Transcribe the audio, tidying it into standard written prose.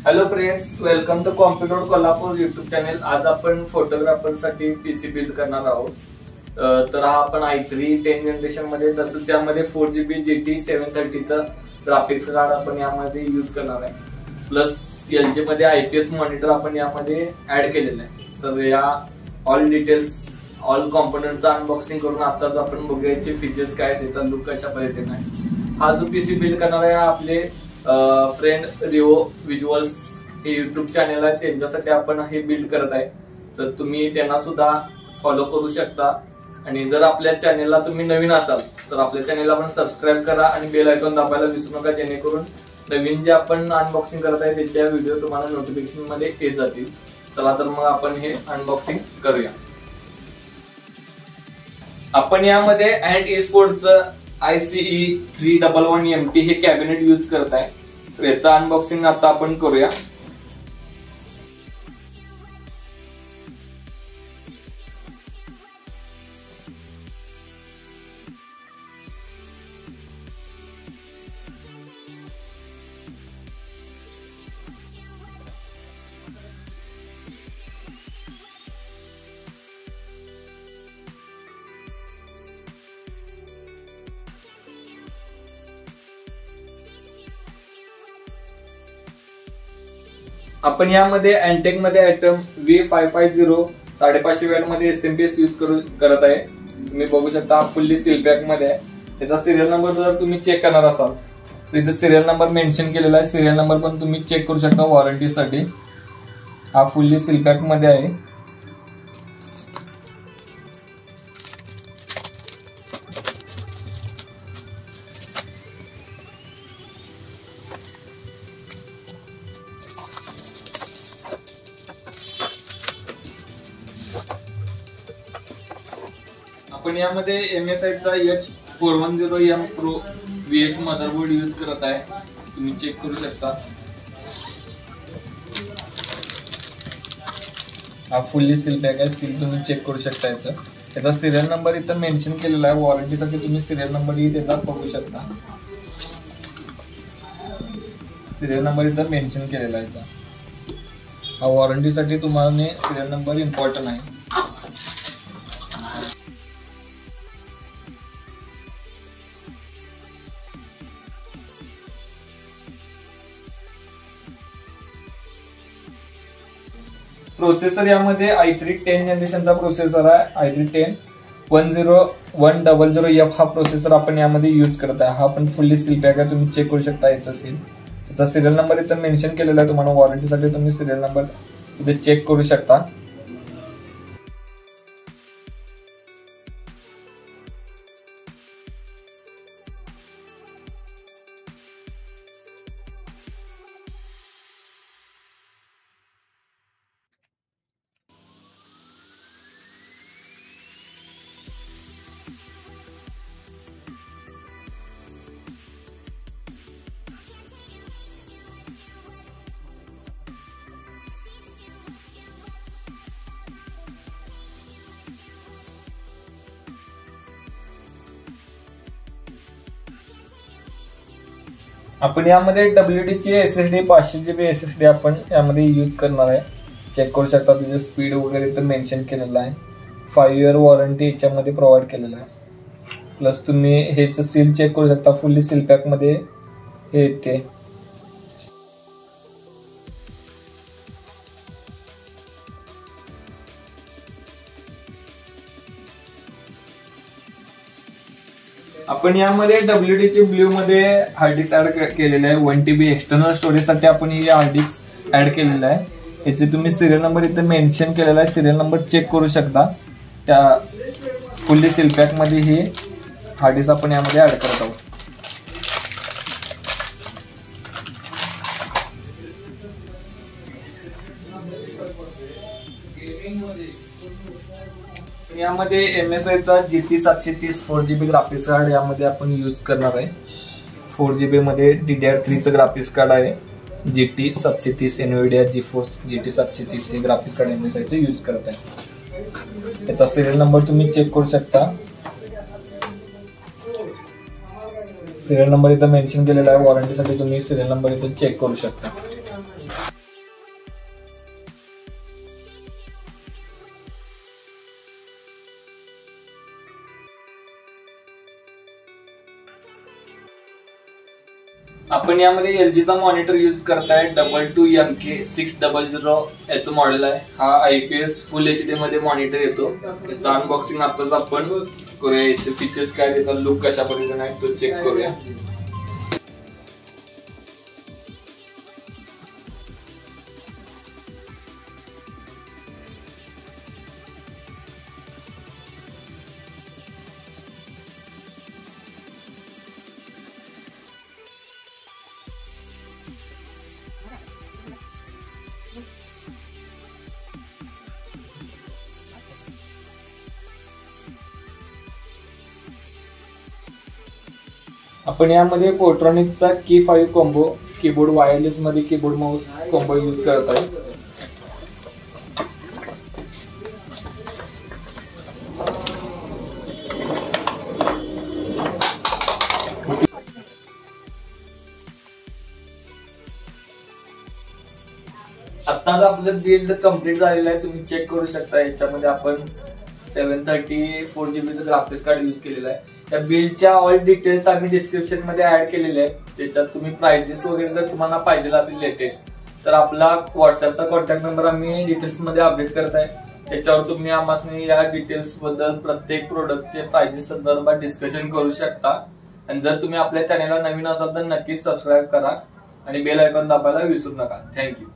Hello friends, welcome to computer Kolhapur YouTube channel. आज आपण photographer साठी पीसी बिल्ड करणार आहोत। तर हा आपण i3 10 जनरेशन मध्ये, तसंच यामध्ये 4GB GT 730 चा ग्राफिक्स कार्ड आपण यामध्ये यूज करणार आहे। प्लस LG मध्ये IPS मॉनिटर आपण यामध्ये ऍड केलेला आहे। तर या ऑल डिटेल्स, ऑल कॉम्पोनंटचा अनबॉक्सिंग करून आताच आपण बघूया याचे फीचर्स काय, त्याचा लुक कशा पद्धतीने आहे। हा जो पीसी बिल्ड करणार आहे आपले फ्रेंड रिओ विज्युअल्स हे युट्यूब चॅनल आहे, त्यांच्यासाठी आपण हे बिल्ड करत आहे। तर तुम्ही त्यांना सुद्धा फॉलो करू शकता। आणि जर आपल्या चॅनलला तुम्ही नवीन असाल तर आपल्या चॅनलला पण सबस्क्राईब करा आणि बेल आयकॉन दाबायला विसरू नका, जेणेकरून नवीन जे आपण अनबॉक्सिंग करत आहे त्याच्या व्हिडिओ तुम्हाला नोटिफिकेशन मध्ये येत जातील। चला तर मग आपण हे अनबॉक्सिंग करूया। आपण यामध्ये अँड e-sportचं ICE 311MT हे कॅबिनेट यूज करत आहे। याचा अनबॉक्सिंग आता आपण करूया। आपण यामध्ये अँटेक मध्ये आयटम V550 550 वॅट मध्ये SMP यूज करत आहे। तुम्ही बघू शकता फुल्ली सील पॅक मध्ये आहे। याचा सिरियल नंबर जर तुम्ही चेक करणार असाल तर इथे सिरियल नंबर मेन्शन केलेला आहे। सिरियल नंबर पण तुम्ही चेक करू शकता वॉरंटीसाठी। हा फुल्ली सील पॅक मध्ये आहे। आपण यामध्ये MSI चा H410M Pro VH motherboard use करत आहे। तुम्ही चेक करू शकता। हा फुल्ली सील पॅक आहे। सील तुम्ही चेक करू शकता। याचा सिरियल नंबर इथं मेन्शन केलेला आहे। वॉरंटीसाठी तुम्ही सिरियल नंबर त्याचा बघू शकता। सिरियल नंबर इथं मेन्शन केलेला आहे। हा वॉरंटीसाठी तुम्हाला सिरियल नंबर इम्पॉर्टंट आहे। प्रोसेसर यामध्ये i3 10 जनरेशनचा प्रोसेसर आहे। i3 10100F हा प्रोसेसर आपण यामध्ये यूज करत आहे। हा पण फुल्ली सील पॅक आहे। तुम्ही चेक करू शकता याचा सील। याचा सिरियल नंबर इथं मेन्शन केलेला आहे। तुम्हाला वॉरंटीसाठी तुम्ही सिरियल नंबर इथे चेक करू शकता। आपण यामध्ये WD ची SSD 500GB SSD आपण यामध्ये यूज करणार आहे। चेक करू शकता त्याचे स्पीड वगैरे इथं मेन्शन केलेलं आहे। 5 इयर वॉरंटी याच्यामध्ये प्रोव्हाइड केलेलं आहे। प्लस तुम्ही हेच सील चेक करू शकता। फुल्ली सील पॅक मध्ये हे येते। आपण यामध्ये WD चे ब्ल्यू मध्ये हार्ड डिस्क ऍड केलेले आहे। 1TB एक्सटर्नल स्टोरेज साठी आपण ही हार्ड डिस्क ऍड केलेलं आहे। याचे तुम्ही सिरियल नंबर इथे मेन्शन केलेला आहे। सिरियल नंबर चेक करू शकता। त्या फुल्ली सील पॅक मध्ये ही हार्ड डिस्क आपण यामध्ये ऍड करत आहोत। यामध्ये MSI चा GT 730 4GB ग्राफिक्स कार्ड यामध्ये आपण यूज करणार आहे। 4GB मध्ये DDR3 चं ग्राफिक्स कार्ड आहे। GT 730 NVIDIA GeForce GT 730 हे ग्राफिक्स कार्ड MSI चे यूज करत आहे। याचा सिरियल नंबर तुम्ही चेक करू शकता। सिरियल नंबर इथं मेन्शन केलेला आहे। वॉरंटीसाठी तुम्ही सिरियल नंबर इथं चेक करू शकता। आपण यामध्ये LGचा मॉनिटर यूज करताय 22MK600 याचं मॉडेल आहे. हा IPS फुल HD मध्ये मॉनिटर येतो. याचं अनबॉक्सिंग आताच आपण करूया. याचे फीचर्स काय, त्याचा लुक कशा पद्धतीने आहे तो चेक करूया. आपण यामध्ये फोर्ट्रॉनिकचा की 5 कॉम्बो कीबोर्ड, वायरलेस मध्ये कीबोर्ड माऊस कॉम्बो यूज करत आहे. आत्ताच आपलं बिल्ड कम्प्लीट झालेलं आहे, तुम्ही चेक करू शकता. याच्यामध्ये आपण 730 4GB ग्राफिक्स कार्ड यूज केलेलं आहे. त्या बिल्डच्या ऑल डिटेल्स आम्ही डिस्क्रिप्शन मध्ये ऍड केलेले आहेत. त्याच्यात तुम्ही प्राइजेस वगैरे जर तुम्हाला पाहिजे असेल लेटेस्ट, तर आपला व्हॉट्सअपचा कॉन्टॅक्ट नंबर आम्ही डिटेल्स मध्ये अपडेट करत आहे. त्याच्यावर तुम्ही आम्हाला या डिटेल्स बद्दल प्रत्येक प्रोडक्टचे प्राइजेस संदर्भात डिस्कशन करू शकता. आणि जर तुम्ही आपल्या चॅनलला नवीन असाल तर नक्कीच सबस्क्राईब करा आणि बेल आयकॉन दाबायला विसरू नका. थँक्यू.